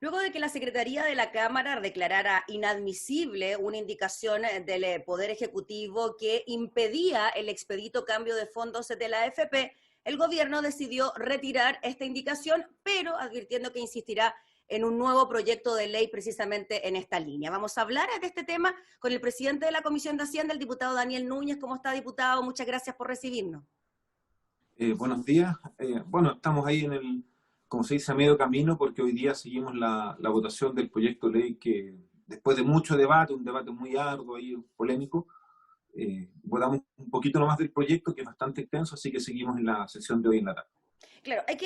Luego de que la Secretaría de la Cámara declarara inadmisible una indicación del Poder Ejecutivo que impedía el expedito cambio de fondos de la AFP, el gobierno decidió retirar esta indicación, pero advirtiendo que insistirá en un nuevo proyecto de ley precisamente en esta línea. Vamos a hablar de este tema con el presidente de la Comisión de Hacienda, el diputado Daniel Núñez. ¿Cómo está, diputado? Muchas gracias por recibirnos. Buenos días. Bueno, estamos ahí como se dice, a medio camino, porque hoy día seguimos la votación del proyecto de ley que, después de mucho debate, un debate muy arduo y polémico, votamos un poquito nomás del proyecto, que es bastante extenso, así que seguimos en la sesión de hoy en la tarde. Claro, hay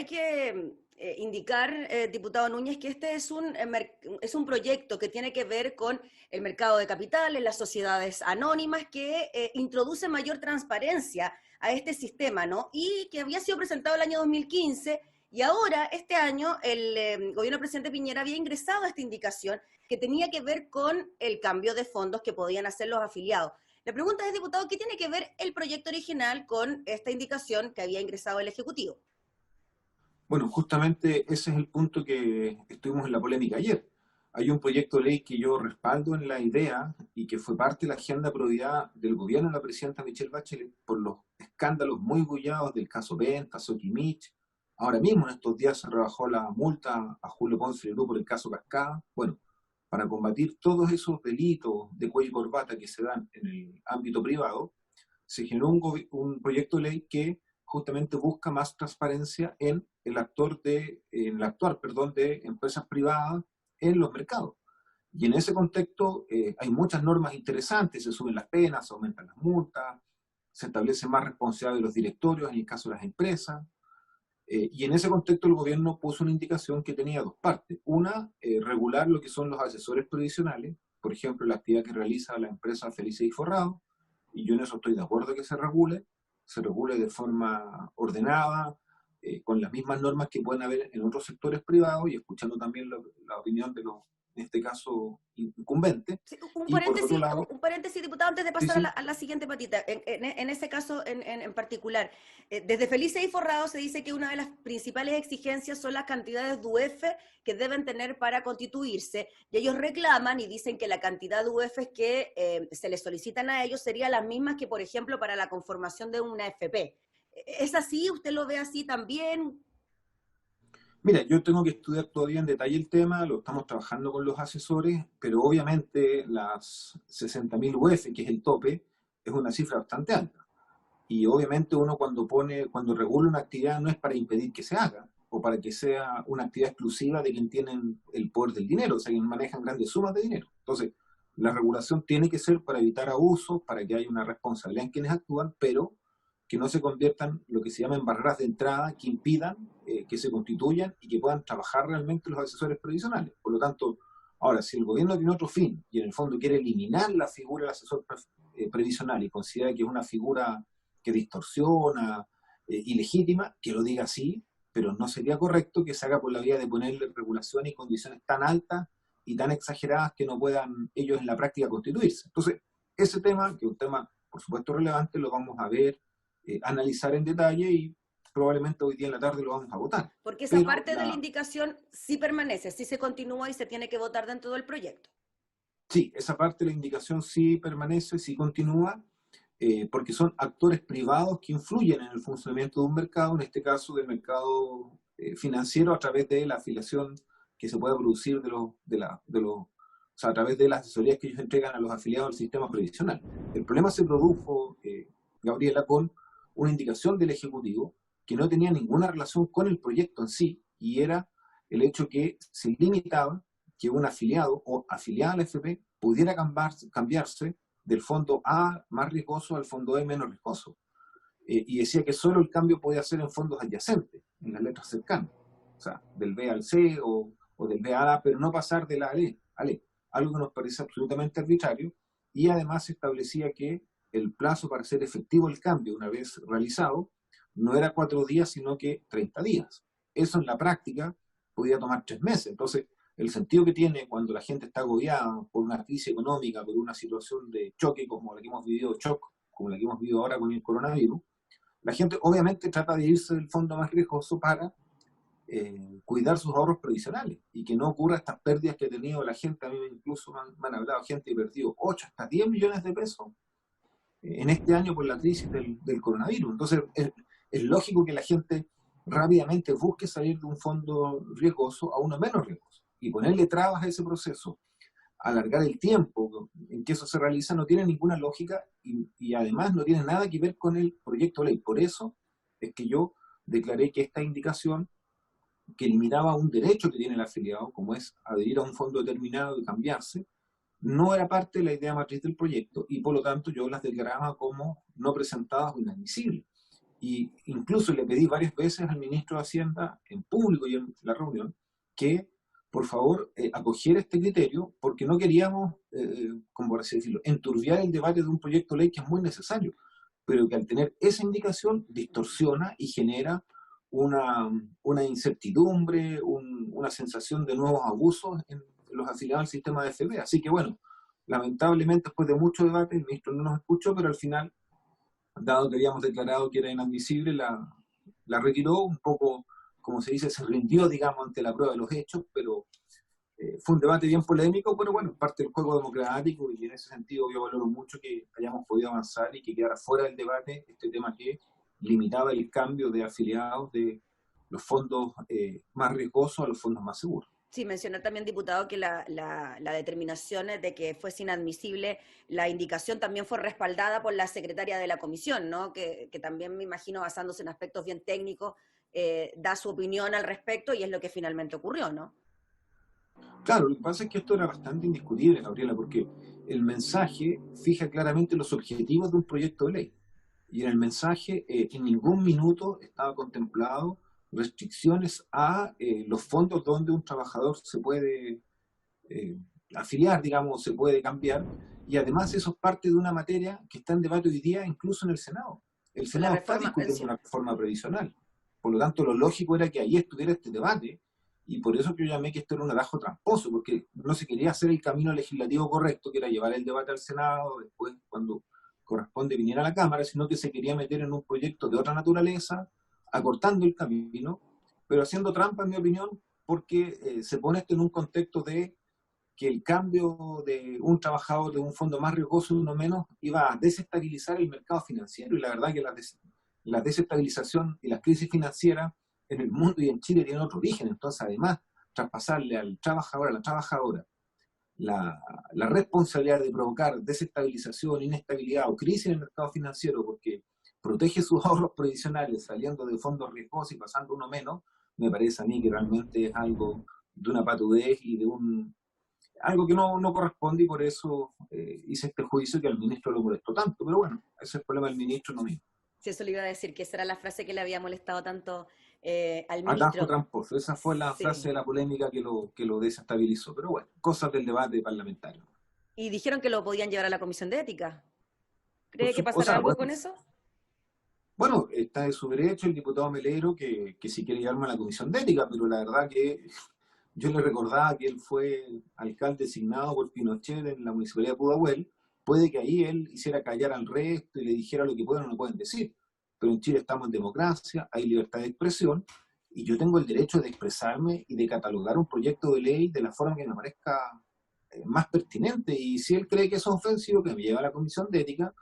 que indicar, diputado Núñez, que este es un proyecto que tiene que ver con el mercado de capitales, las sociedades anónimas, que introduce mayor transparencia a este sistema, ¿no? Y que había sido presentado el año 2015 y ahora, este año, el gobierno del presidente Piñera había ingresado a esta indicación que tenía que ver con el cambio de fondos que podían hacer los afiliados. La pregunta es, diputado, ¿qué tiene que ver el proyecto original con esta indicación que había ingresado el Ejecutivo? Bueno, justamente ese es el punto que estuvimos en la polémica ayer. Hay un proyecto de ley que yo respaldo en la idea y que fue parte de la agenda de prioridad del gobierno de la presidenta Michelle Bachelet por los escándalos muy bullados del caso Penta, Soquimich. Ahora mismo, en estos días, se rebajó la multa a Julio Ponce y Lerú por el caso Cascada. Bueno, para combatir todos esos delitos de cuello y corbata que se dan en el ámbito privado, se generó un proyecto de ley que justamente busca más transparencia en el actuar, perdón, de empresas privadas en los mercados. Y en ese contexto hay muchas normas interesantes, se suben las penas, se aumentan las multas, se establece más responsabilidad de los directorios en el caso de las empresas. Y en ese contexto el gobierno puso una indicación que tenía dos partes. Una, regular lo que son los asesores previsionales, por ejemplo, la actividad que realiza la empresa Felices y Forrado, y yo en eso estoy de acuerdo que se regule de forma ordenada, con las mismas normas que pueden haber en otros sectores privados y escuchando también la opinión de los, en este caso, incumbentes. Sí, Y por otro lado, un paréntesis, diputado, antes de sí, pasar a sí, a la siguiente patita. En ese caso en particular, desde Felices y Forrado se dice que una de las principales exigencias son las cantidades de UF que deben tener para constituirse, y ellos reclaman y dicen que la cantidad de UF que se les solicitan a ellos sería las mismas que, por ejemplo, para la conformación de una FP. ¿Es así? ¿Usted lo ve así también? mira, yo tengo que estudiar todavía en detalle el tema, lo estamos trabajando con los asesores, pero obviamente las 60.000 UF, que es el tope, es una cifra bastante alta. Y obviamente uno cuando regula una actividad no es para impedir que se haga, o para que sea una actividad exclusiva de quien tienen el poder del dinero, o sea, quien manejan grandes sumas de dinero. Entonces, la regulación tiene que ser para evitar abusos, para que haya una responsabilidad en quienes actúan, pero que no se conviertan lo que se llaman barreras de entrada que impidan que se constituyan y que puedan trabajar realmente los asesores previsionales. Por lo tanto, ahora, si el gobierno tiene otro fin y en el fondo quiere eliminar la figura del asesor previsional y considera que es una figura que distorsiona, ilegítima, que lo diga así, pero no sería correcto que se haga por la vía de ponerle regulaciones y condiciones tan altas y tan exageradas que no puedan ellos en la práctica constituirse. Entonces, ese tema, que es un tema por supuesto relevante, lo vamos a ver, analizar en detalle y probablemente hoy día en la tarde lo vamos a votar. Porque esa Pero parte de la indicación sí permanece, sí se continúa y se tiene que votar dentro del proyecto. sí, esa parte de la indicación sí permanece, sí continúa, porque son actores privados que influyen en el funcionamiento de un mercado, en este caso del mercado financiero, a través de la afiliación que se pueda producir o sea, a través de las asesorías que ellos entregan a los afiliados del sistema previsional. El problema se produjo, Gabriela, con una indicación del Ejecutivo que no tenía ninguna relación con el proyecto en sí, y era el hecho que se limitaba que un afiliado o afiliada a la FP pudiera cambiarse del fondo A más riesgoso al fondo E menos riesgoso. Y decía que solo el cambio podía ser en fondos adyacentes, en las letras cercanas, o sea, del B al C o del B a A, pero no pasar de la al E, algo que nos parece absolutamente arbitrario, y además se establecía que el plazo para hacer efectivo el cambio, una vez realizado, no era 4 días, sino que 30 días. Eso en la práctica podía tomar 3 meses. Entonces, el sentido que tiene cuando la gente está agobiada por una crisis económica, por una situación de choque como la que hemos vivido, como la que hemos vivido ahora con el coronavirus, la gente obviamente trata de irse del fondo más riesgoso para cuidar sus ahorros previsionales y que no ocurra estas pérdidas que ha tenido la gente. A mí incluso me han hablado gente que ha perdido 8 hasta 10 millones de pesos en este año por la crisis del coronavirus. Entonces, es lógico que la gente rápidamente busque salir de un fondo riesgoso a uno menos riesgoso y ponerle trabas a ese proceso, alargar el tiempo en que eso se realiza, no tiene ninguna lógica y además no tiene nada que ver con el proyecto de ley. Por eso es que yo declaré que esta indicación que limitaba un derecho que tiene el afiliado, como es adherir a un fondo determinado y cambiarse, no era parte de la idea matriz del proyecto y por lo tanto yo las declaraba como no presentadas o inadmisibles. Y incluso le pedí varias veces al ministro de Hacienda, en público y en la reunión, que por favor acogiera este criterio porque no queríamos, como por así decirlo, enturbiar el debate de un proyecto de ley que es muy necesario, pero que al tener esa indicación distorsiona y genera una incertidumbre, una sensación de nuevos abusos en los afiliados al sistema de FP. Así que bueno, lamentablemente después de mucho debate el ministro no nos escuchó, pero al final, dado que habíamos declarado que era inadmisible, la retiró un poco, como se dice, se rindió, digamos, ante la prueba de los hechos, pero fue un debate bien polémico, pero bueno, parte del juego democrático y en ese sentido yo valoro mucho que hayamos podido avanzar y que quedara fuera del debate este tema que limitaba el cambio de afiliados de los fondos más riesgosos a los fondos más seguros. Sí, mencionar también, diputado, que la determinación de que fuese inadmisible, la indicación también fue respaldada por la secretaria de la comisión, ¿no? Que también me imagino, basándose en aspectos bien técnicos, da su opinión al respecto y es lo que finalmente ocurrió, ¿no? Claro, lo que pasa es que esto era bastante indiscutible, Gabriela, porque el mensaje fija claramente los objetivos de un proyecto de ley. Y en el mensaje en ningún minuto estaba contemplado restricciones a los fondos donde un trabajador se puede afiliar, digamos, se puede cambiar. Y además eso es parte de una materia que está en debate hoy día incluso en el Senado. El La Senado está reforma discutiendo pensión. una reforma previsional. Por lo tanto, lo lógico era que ahí estuviera este debate y por eso que yo llamé que esto era un atajo tramposo, porque no se quería hacer el camino legislativo correcto, que era llevar el debate al Senado, después cuando corresponde viniera a la Cámara, sino que se quería meter en un proyecto de otra naturaleza, acortando el camino, pero haciendo trampa, en mi opinión, porque se pone esto en un contexto de que el cambio de un trabajador de un fondo más riesgoso y uno menos iba a desestabilizar el mercado financiero, y la verdad que la desestabilización y las crisis financieras en el mundo y en Chile tienen otro origen. Entonces, además, traspasarle al trabajador, a la trabajadora, la responsabilidad de provocar desestabilización, inestabilidad o crisis en el mercado financiero porque protege sus ahorros previsionales saliendo de fondos riesgosos y pasando uno menos, me parece a mí que realmente es algo de una patudez y de algo que no corresponde y por eso hice este juicio que al ministro lo molestó tanto. Pero bueno, ese es el problema del ministro, no mío. Sí, eso le iba a decir, que esa era la frase que le había molestado tanto al Atajo ministro. tramposo. Esa fue la frase Sí. de la polémica que lo desestabilizó. Pero bueno, cosas del debate parlamentario. Y dijeron que lo podían llevar a la comisión de ética. Por ¿Cree que su, o pasará sea, algo bueno, con eso? bueno, está de su derecho el diputado Melero que si quiere llevarme a la comisión de ética, pero la verdad que yo le recordaba que él fue alcalde designado por Pinochet en la municipalidad de Pudahuel. Puede que ahí él hiciera callar al resto y le dijera lo que pueden o no pueden decir. Pero en Chile estamos en democracia, hay libertad de expresión y yo tengo el derecho de expresarme y de catalogar un proyecto de ley de la forma que me parezca más pertinente. Y si él cree que eso es ofensivo, que me lleve a la comisión de ética,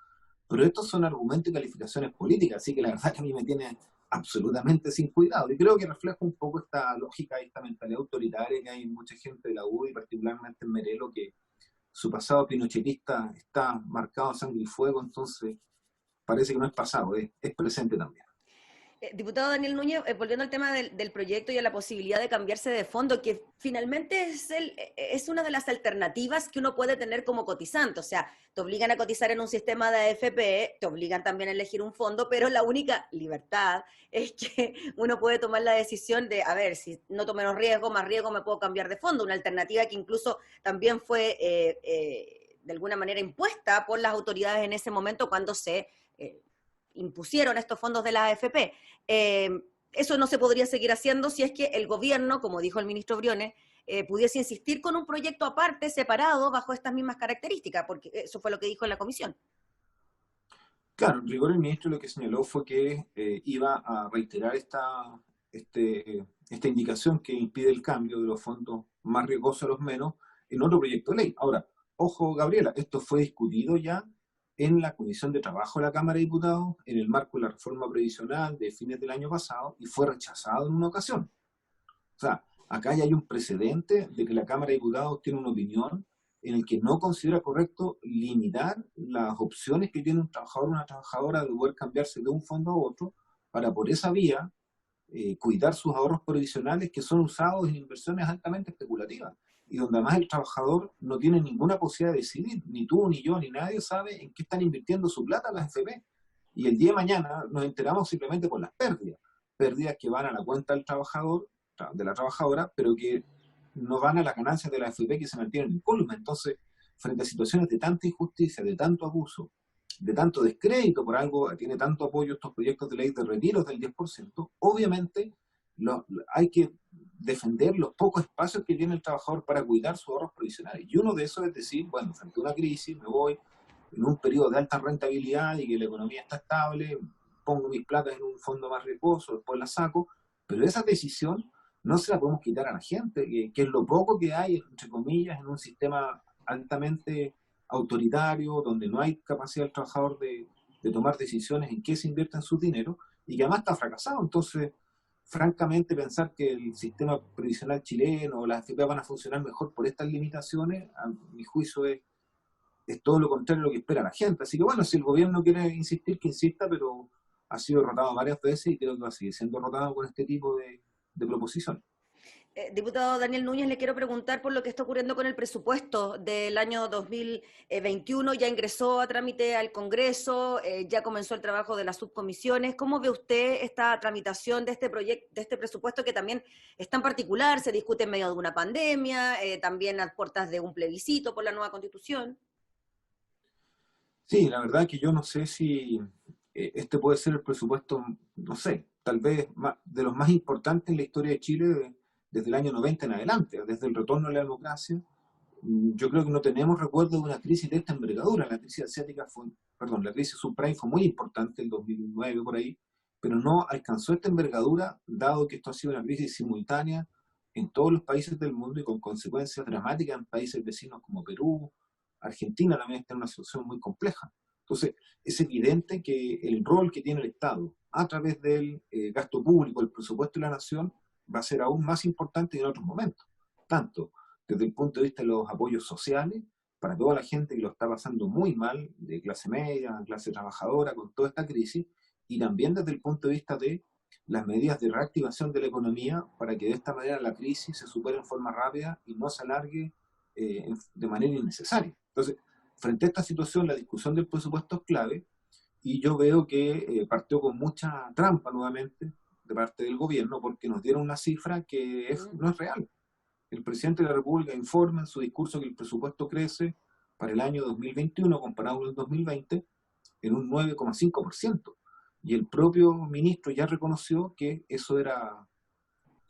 pero estos son argumentos y calificaciones políticas, así que la verdad que a mí me tiene absolutamente sin cuidado. Y creo que refleja un poco esta lógica y esta mentalidad autoritaria que hay en mucha gente de la U y particularmente en Merelo, que su pasado pinochetista está marcado a sangre y fuego, entonces parece que no es pasado, es presente también. Diputado Daniel Núñez, volviendo al tema del proyecto y a la posibilidad de cambiarse de fondo, que finalmente es una de las alternativas que uno puede tener como cotizante. O sea, te obligan a cotizar en un sistema de AFP, te obligan también a elegir un fondo, pero la única libertad es que uno puede tomar la decisión de, a ver, si no tomo menos riesgo, más riesgo, me puedo cambiar de fondo. Una alternativa que incluso también fue de alguna manera impuesta por las autoridades en ese momento cuando se impusieron estos fondos de la AFP. Eso no se podría seguir haciendo si es que el gobierno, como dijo el ministro Briones, pudiese insistir con un proyecto aparte, separado, bajo estas mismas características, porque eso fue lo que dijo en la comisión. Claro, en rigor el ministro lo que señaló fue que iba a reiterar este esta indicación que impide el cambio de los fondos más riesgosos a los menos en otro proyecto de ley. Ahora, ojo, Gabriela, esto fue discutido ya en la Comisión de Trabajo de la Cámara de Diputados, en el marco de la reforma previsional de fines del año pasado, y fue rechazado en una ocasión. O sea, acá ya hay un precedente de que la Cámara de Diputados tiene una opinión en el que no considera correcto limitar las opciones que tiene un trabajador o una trabajadora de poder cambiarse de un fondo a otro para por esa vía cuidar sus ahorros provisionales que son usados en inversiones altamente especulativas y donde además el trabajador no tiene ninguna posibilidad de decidir, ni tú, ni yo, ni nadie sabe en qué están invirtiendo su plata las FP. Y el día de mañana nos enteramos simplemente por las pérdidas, pérdidas que van a la cuenta del trabajador, de la trabajadora, pero que no van a las ganancias de la AFP que se mantienen en columna. Entonces, frente a situaciones de tanta injusticia, de tanto abuso, de tanto descrédito, por algo tiene tanto apoyo estos proyectos de ley de retiros del 10%, obviamente hay que defender los pocos espacios que tiene el trabajador para cuidar sus ahorros provisionales. Y uno de esos es decir, bueno, frente a una crisis me voy en un periodo de alta rentabilidad y que la economía está estable, pongo mis platas en un fondo más riesgoso, después las saco, pero esa decisión no se la podemos quitar a la gente, que es lo poco que hay, entre comillas, en un sistema altamente autoritario, donde no hay capacidad del trabajador de tomar decisiones en qué se invierte en su dinero, y que además está fracasado. Entonces, francamente, pensar que el sistema previsional chileno o las AFP van a funcionar mejor por estas limitaciones, a mi juicio es todo lo contrario a lo que espera la gente. Así que bueno, si el gobierno quiere insistir, que insista, pero ha sido derrotado varias veces y creo que va a seguir siendo derrotado con este tipo de proposiciones. Diputado Daniel Núñez, le quiero preguntar por lo que está ocurriendo con el presupuesto del año 2021. Ya ingresó a trámite al Congreso, ya comenzó el trabajo de las subcomisiones. ¿Cómo ve usted esta tramitación de este proyecto, de este presupuesto que también es tan particular, se discute en medio de una pandemia, también a puertas de un plebiscito por la nueva Constitución? Sí, la verdad que yo no sé si este puede ser el presupuesto, no sé, tal vez de los más importantes en la historia de Chile desde el año 90 en adelante, desde el retorno a la democracia. Yo creo que no tenemos recuerdo de una crisis de esta envergadura. La crisis asiática fue, perdón, la crisis subprime fue muy importante en 2009 por ahí, pero no alcanzó esta envergadura, dado que esto ha sido una crisis simultánea en todos los países del mundo y con consecuencias dramáticas en países vecinos como Perú. Argentina también está en una situación muy compleja. Entonces, es evidente que el rol que tiene el Estado a través del gasto público, el presupuesto de la nación, va a ser aún más importante en otros momentos. Tanto desde el punto de vista de los apoyos sociales, para toda la gente que lo está pasando muy mal, de clase media, clase trabajadora, con toda esta crisis, y también desde el punto de vista de las medidas de reactivación de la economía para que de esta manera la crisis se supere en forma rápida y no se alargue de manera innecesaria. Entonces, frente a esta situación, la discusión del presupuesto es clave y yo veo que partió con mucha trampa nuevamente de parte del gobierno porque nos dieron una cifra que no es real. El presidente de la República informa en su discurso que el presupuesto crece para el año 2021 comparado con el 2020 en un 9,5%. Y el propio ministro ya reconoció que eso era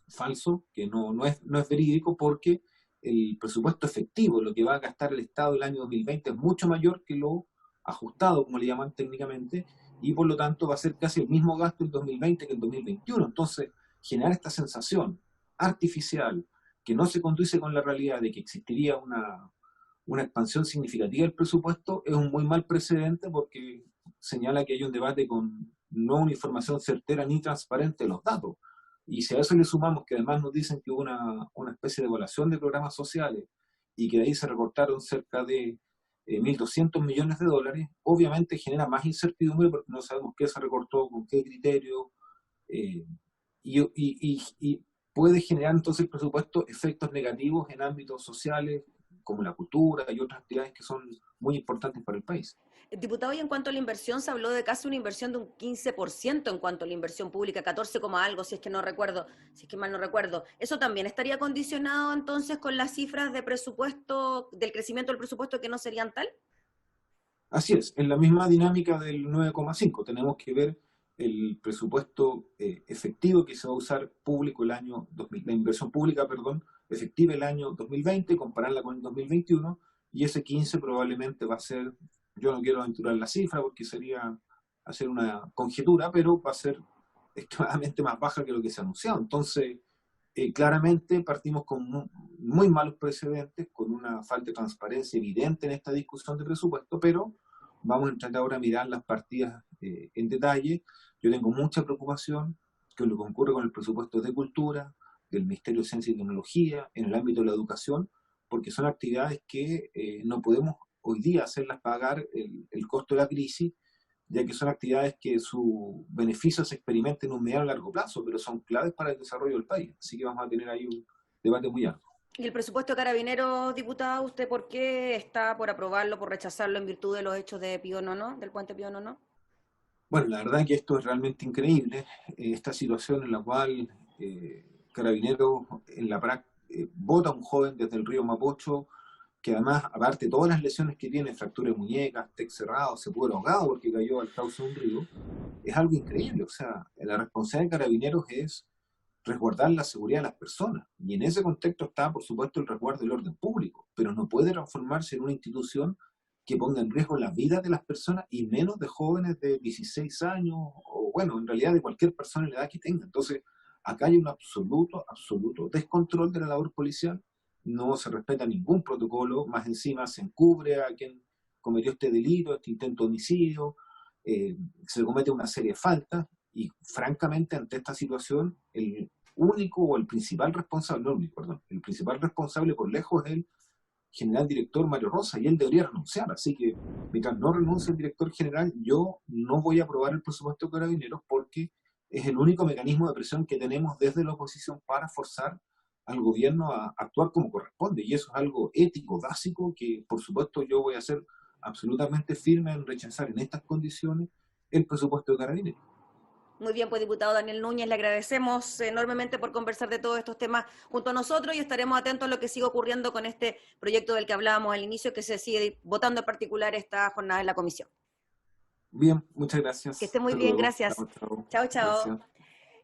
falso, que no es verídico porque el presupuesto efectivo, lo que va a gastar el Estado el año 2020 es mucho mayor que lo ajustado, como le llaman técnicamente, y por lo tanto va a ser casi el mismo gasto en 2020 que en 2021. Entonces, generar esta sensación artificial que no se conduce con la realidad de que existiría una expansión significativa del presupuesto es un muy mal precedente porque señala que hay un debate con no una información certera ni transparente de los datos. Y si a eso le sumamos que además nos dicen que hubo una especie de evaluación de programas sociales y que de ahí se recortaron cerca de 1.200 millones de dólares, obviamente genera más incertidumbre porque no sabemos qué se recortó, con qué criterio, eh, y puede generar entonces el presupuesto efectos negativos en ámbitos sociales como la cultura y otras actividades que son muy importantes para el país. Diputado, y en cuanto a la inversión, se habló de casi una inversión de un 15% en cuanto a la inversión pública, 14, algo, si es que no recuerdo, si es que mal no recuerdo. ¿Eso también estaría condicionado entonces con las cifras de presupuesto, del crecimiento del presupuesto que no serían tal? Así es, en la misma dinámica del 9,5 tenemos que ver el presupuesto efectivo que se va a usar público el año 2000, la inversión pública, perdón, efectiva el año 2020, compararla con el 2021, y ese 15 probablemente va a ser, yo no quiero aventurar la cifra porque sería hacer una conjetura, pero va a ser extremadamente más baja que lo que se ha anunciado. Entonces, Claramente partimos con muy malos precedentes, con una falta de transparencia evidente en esta discusión de presupuesto, pero vamos a entrar ahora a mirar las partidas en detalle. Yo tengo mucha preocupación con lo que ocurre con el presupuesto de cultura, del Ministerio de Ciencia y Tecnología, en el ámbito de la educación, porque son actividades que no podemos hoy día hacerlas pagar el costo de la crisis, ya que son actividades que su beneficio se experimenta en un mediano y largo plazo, pero son claves para el desarrollo del país. Así que vamos a tener ahí un debate muy amplio. ¿Y el presupuesto de Carabineros, diputado, usted por qué está por aprobarlo, por rechazarlo en virtud de los hechos de Pío Nono, del puente Pío Nono? Bueno, la verdad que esto es realmente increíble, esta situación en la cual Carabineros en la bota a un joven desde el río Mapocho, que además, aparte de todas las lesiones que tiene, fractura de muñecas, tec cerrado, se pudo ahogado porque cayó al cauce de un río, es algo increíble. O sea, la responsabilidad de Carabineros es resguardar la seguridad de las personas. Y en ese contexto está, por supuesto, el resguardo del orden público, pero no puede transformarse en una institución que ponga en riesgo la vida de las personas y menos de jóvenes de 16 años, o bueno, en realidad de cualquier persona en la edad que tenga. Entonces, acá hay un absoluto descontrol de la labor policial, no se respeta ningún protocolo, más encima se encubre a quien cometió este delito, este intento de homicidio, se comete una serie de faltas, y francamente ante esta situación el único o el principal responsable, no el único, perdón, el principal responsable por lejos es el general director Mario Rosa, y él debería renunciar. Así que mientras no renuncie el director general, yo no voy a aprobar el presupuesto de Carabineros, porque es el único mecanismo de presión que tenemos desde la oposición para forzar al gobierno a actuar como corresponde, y eso es algo ético, básico, que por supuesto yo voy a ser absolutamente firme en rechazar en estas condiciones el presupuesto de Carabineros. Muy bien, pues diputado Daniel Núñez, le agradecemos enormemente por conversar de todos estos temas junto a nosotros y estaremos atentos a lo que siga ocurriendo con este proyecto del que hablábamos al inicio, que se sigue votando en particular esta jornada en la comisión. Bien, muchas Que gracias. esté muy Hasta bien, luego. gracias. Chao, chao. Chao, chao. Gracias.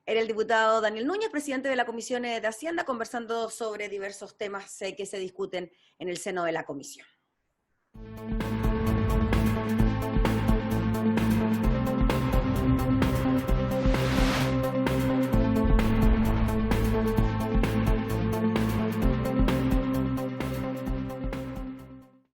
Era el diputado Daniel Núñez, presidente de la Comisión de Hacienda, conversando sobre diversos temas que se discuten en el seno de la comisión.